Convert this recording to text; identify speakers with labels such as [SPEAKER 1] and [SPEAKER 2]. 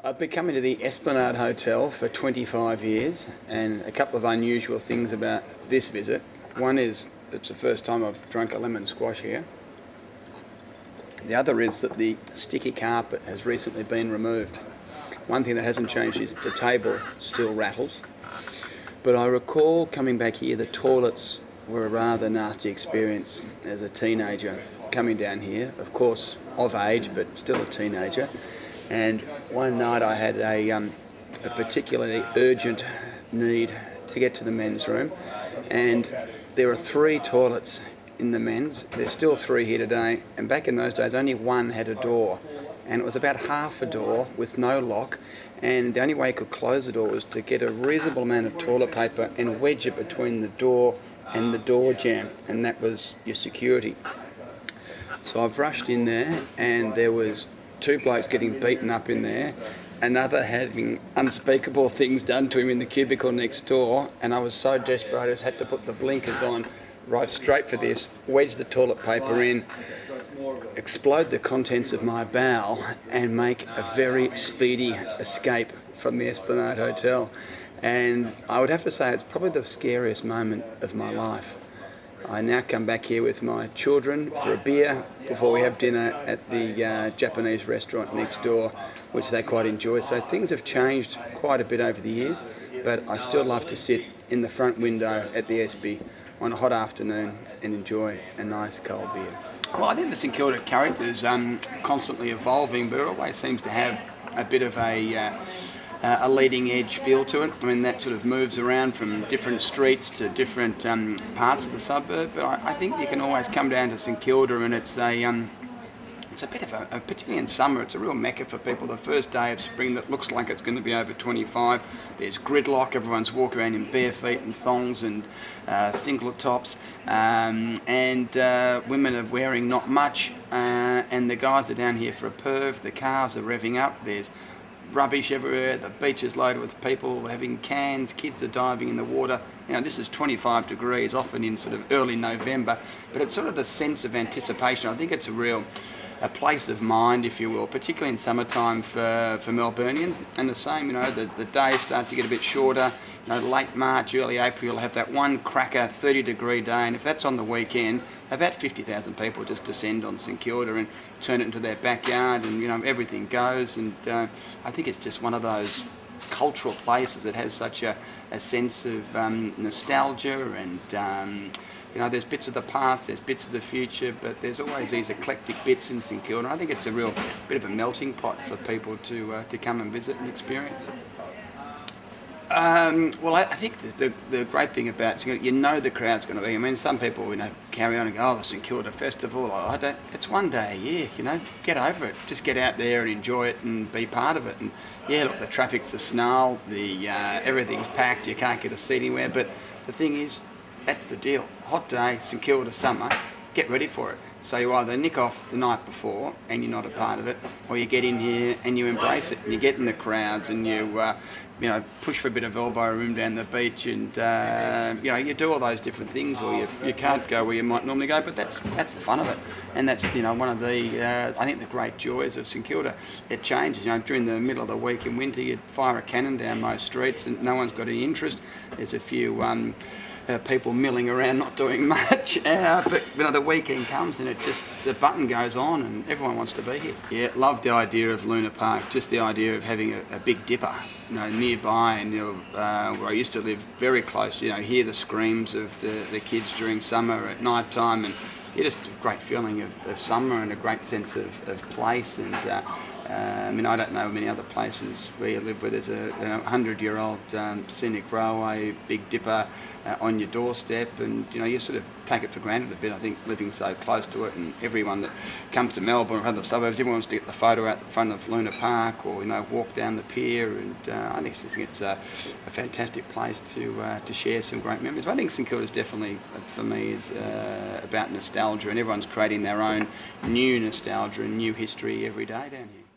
[SPEAKER 1] I've been coming to the Esplanade Hotel for 25 years, and a couple of unusual things about this visit. One is it's the first time I've drunk a lemon squash here. The other is that the sticky carpet has recently been removed. One thing that hasn't changed is the table still rattles. But I recall coming back here, the toilets were a rather nasty experience as a teenager coming down here, of course of age but still a teenager. And one night I had a particularly urgent need to get to the men's room, and there are 3 toilets in the men's. There's still 3 here today, and back in those days only one had a door, and it was about half a door with no lock, and the only way you could close the door was to get a reasonable amount of toilet paper and wedge it between the door and the door jamb, and that was your security. So I've rushed in there, and there was 2 blokes getting beaten up in there, another having unspeakable things done to him in the cubicle next door, and I was so desperate I just had to put the blinkers on, ride straight for this, wedge the toilet paper in, explode the contents of my bowel and make a very speedy escape from the Esplanade Hotel. And I would have to say it's probably the scariest moment of my life. I now come back here with my children for a beer before we have dinner at the Japanese restaurant next door, which they quite enjoy. So things have changed quite a bit over the years, but I still love to sit in the front window at the Espy on a hot afternoon and enjoy a nice cold beer. Well, I think the St Kilda character is constantly evolving, but it always seems to have a bit of a leading edge feel to it. I mean, that sort of moves around from different streets to different parts of the suburb, but I think you can always come down to St Kilda and it's a bit of a, particularly in summer, it's a real mecca for people. The first day of spring that looks like it's going to be over 25, there's gridlock, everyone's walking around in bare feet and thongs and singlet tops, and women are wearing not much, and the guys are down here for a perv, the cars are revving up, there's rubbish everywhere, the beach is loaded with people having cans, kids are diving in the water. You know, this is 25 degrees, often in sort of early November, but it's sort of the sense of anticipation. I think it's a place of mind, if you will, particularly in summertime for Melburnians. And the same, you know, the days start to get a bit shorter. You know, late March, early April, you'll have that one cracker 30-degree day, and if that's on the weekend, about 50,000 people just descend on St Kilda and turn it into their backyard, and you know, everything goes. And I think it's just one of those cultural places that has such a sense of nostalgia, and you know, there's bits of the past, there's bits of the future, but there's always these eclectic bits in St Kilda. I think it's a real bit of a melting pot for people to come and visit and experience. Well, I think the great thing about St Kilda, you know the crowd's going to be. I mean, some people, you know, carry on and go, oh, the St Kilda Festival, it's one day a year, you know, get over it. Just get out there and enjoy it and be part of it. And yeah, look, the traffic's a snarl, everything's packed, you can't get a seat anywhere, but the thing is, that's the deal. Hot day, St Kilda summer, get ready for it. So you either nick off the night before and you're not a part of it, or you get in here and you embrace it and you get in the crowds and you know, push for a bit of elbow room down the beach, and you know, you do all those different things, or you can't go where you might normally go, but that's the fun of it, and that's, you know, one of the I think the great joys of St Kilda. It changes, you know, during the middle of the week in winter you'd fire a cannon down most streets and no one's got any interest. There's a few people milling around not doing much, but you know, the weekend comes and the button goes on and everyone wants to be here. Yeah, love the idea of Luna Park, just the idea of having a Big Dipper, you know, nearby, and you know, where I used to live, very close, you know, hear the screams of the kids during summer at night time, and yeah, just a great feeling of summer and a great sense of place. And I mean, I don't know many other places where you live where there's a 100-year-old scenic railway, Big Dipper, on your doorstep, and you know, you sort of take it for granted a bit, I think, living so close to it. And everyone that comes to Melbourne or other suburbs, everyone wants to get the photo out the front of Luna Park, or you know, walk down the pier, and I think it's a fantastic place to share some great memories. But I think St Kilda's definitely, for me, is about nostalgia, and everyone's creating their own new nostalgia and new history every day down here.